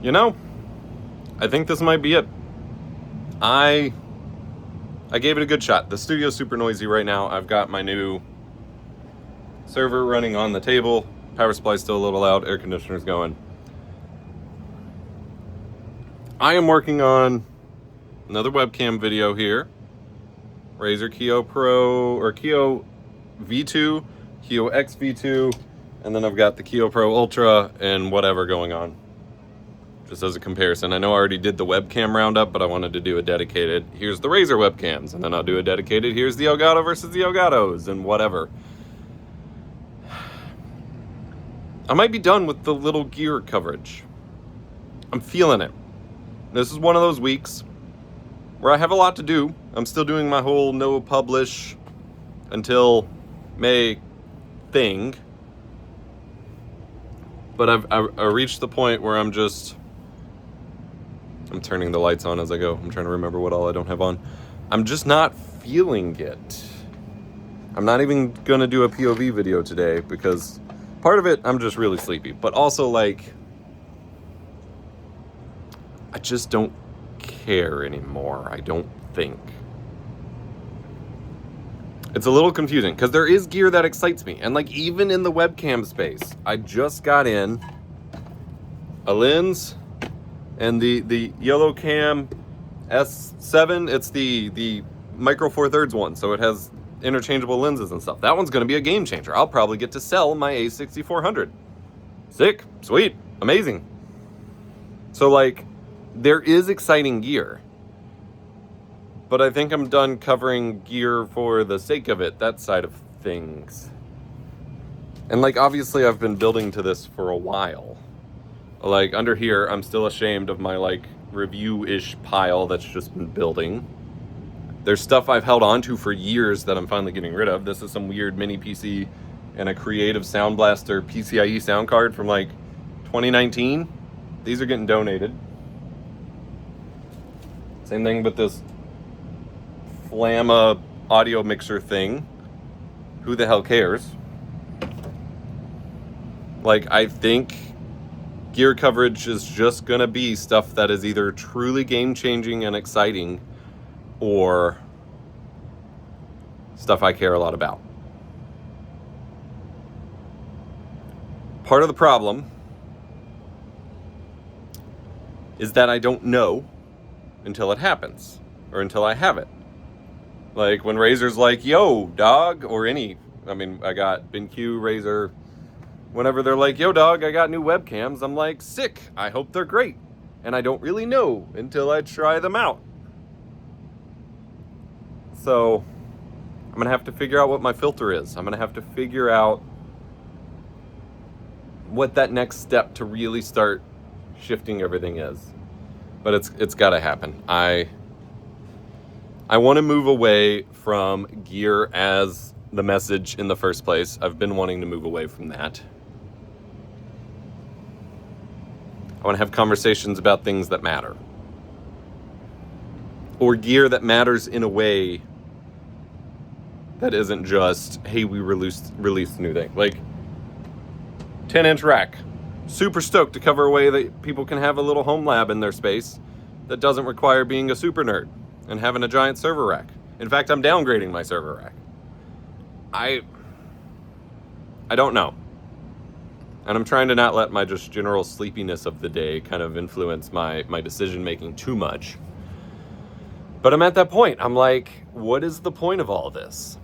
you know, I think this might be it. I gave it a good shot. The studio's super noisy right now. I've got my new server running on the table. Power supply's still a little loud. Air conditioner's going. I am working on another webcam video here. Razer Kio Pro, or Kio V2, Kio X V2, and then I've got the Kio Pro Ultra and whatever going on. Just as a comparison. I know I already did the webcam roundup, but I wanted to do a dedicated, here's the Razer webcams, and then I'll do a dedicated, here's the Elgato versus the Elgatos, and whatever. I might be done with the little gear coverage. I'm feeling it. This is one of those weeks where I have a lot to do. I'm still doing my whole no publish until May thing. But I reached the point where I'm turning the lights on as I go. I'm trying to remember what all I don't have on. I'm just not feeling it. I'm not even going to do a POV video today because part of it, I'm just really sleepy. But also, like, I just don't care anymore, I don't think. It's a little confusing because there is gear that excites me. And like even in the webcam space, I just got in a lens and the Yellow Cam S7. It's the Micro Four Thirds one. So it has interchangeable lenses and stuff. That one's going to be a game changer. I'll probably get to sell my A6400. Sick, sweet, amazing. So like, there is exciting gear, but I think I'm done covering gear for the sake of it, that side of things. And like, obviously I've been building to this for a while. Like under here, I'm still ashamed of my like review-ish pile that's just been building. There's stuff I've held on to for years that I'm finally getting rid of. This is some weird mini PC and a Creative Sound Blaster PCIe sound card from like 2019. These are getting donated. Same thing with this Flamma audio mixer thing. Who the hell cares? Like, I think gear coverage is just gonna be stuff that is either truly game-changing and exciting or stuff I care a lot about. Part of the problem is that I don't know until it happens, or until I have it. Like when Razer's like, yo, dog, or I got BenQ, Razer, whenever they're like, yo, dog, I got new webcams, I'm like, sick, I hope they're great. And I don't really know until I try them out. So I'm gonna have to figure out what my filter is. I'm gonna have to figure out what that next step to really start shifting everything is. But it's gotta happen. I want to move away from gear as the message in the first place. I've been wanting to move away from that. I want to have conversations about things that matter. Or gear that matters in a way that isn't just, hey, we released a new thing. Like, 10-inch rack. Super stoked to cover a way that people can have a little home lab in their space that doesn't require being a super nerd and having a giant server rack. In fact, I'm downgrading my server rack. I don't know. And I'm trying to not let my just general sleepiness of the day kind of influence my decision making too much. But I'm at that point. I'm like, what is the point of all this?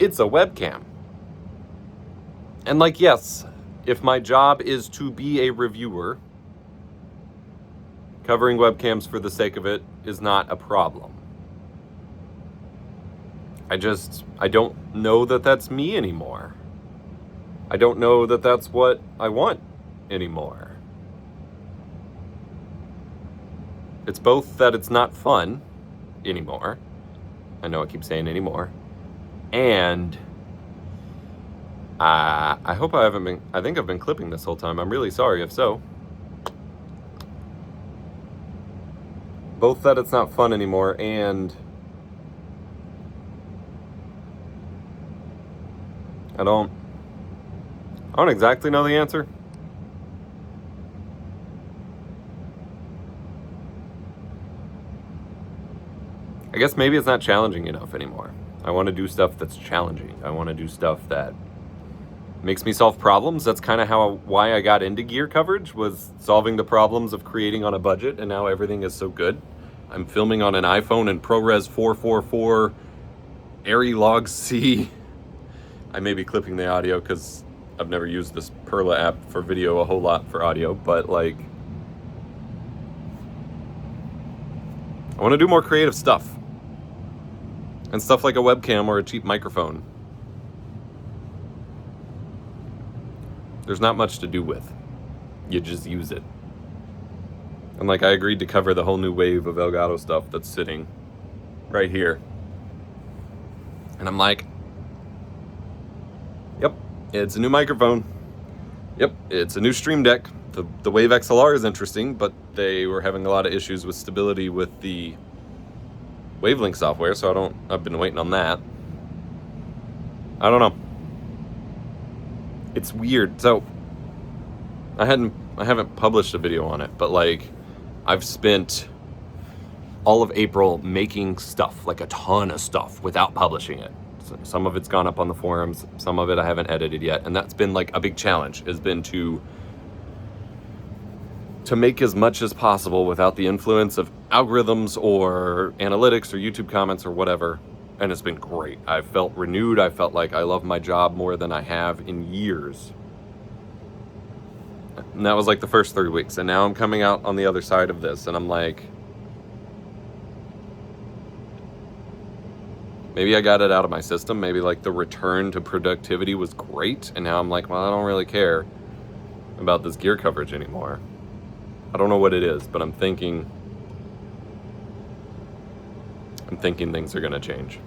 It's a webcam. And like, yes, if my job is to be a reviewer, covering webcams for the sake of it is not a problem. I don't know that that's me anymore. I don't know that that's what I want anymore. It's both that it's not fun anymore. I know I keep saying anymore. And I hope I haven't been, I think I've been clipping this whole time. I'm really sorry if so. Both that it's not fun anymore and I don't exactly know the answer. I guess maybe it's not challenging enough anymore. I want to do stuff that's challenging. I want to do stuff that makes me solve problems. That's kind of why I got into gear coverage, was solving the problems of creating on a budget, and now everything is so good. I'm filming on an iPhone in ProRes 444 Airy Log C. I may be clipping the audio because I've never used this Perla app for video a whole lot for audio, but like, I want to do more creative stuff. And stuff like a webcam or a cheap microphone, there's not much to do with. You just use it. And like, I agreed to cover the whole new wave of Elgato stuff that's sitting right here. And I'm like, yep, it's a new microphone. Yep, it's a new Stream Deck. The Wave XLR is interesting, but they were having a lot of issues with stability with the Wavelink software, so I've been waiting on that. I don't know. It's weird. So I haven't published a video on it, but like, I've spent all of April making stuff, like a ton of stuff, without publishing it. So some of it's gone up on the forums, some of it I haven't edited yet, and that's been like a big challenge, has been to make as much as possible without the influence of algorithms or analytics or YouTube comments or whatever. And it's been great. I felt renewed. I felt like I love my job more than I have in years. And that was like the first 3 weeks. And now I'm coming out on the other side of this, and I'm like, maybe I got it out of my system. Maybe like the return to productivity was great. And now I'm like, well, I don't really care about this gear coverage anymore. I don't know what it is, but I'm thinking things are going to change.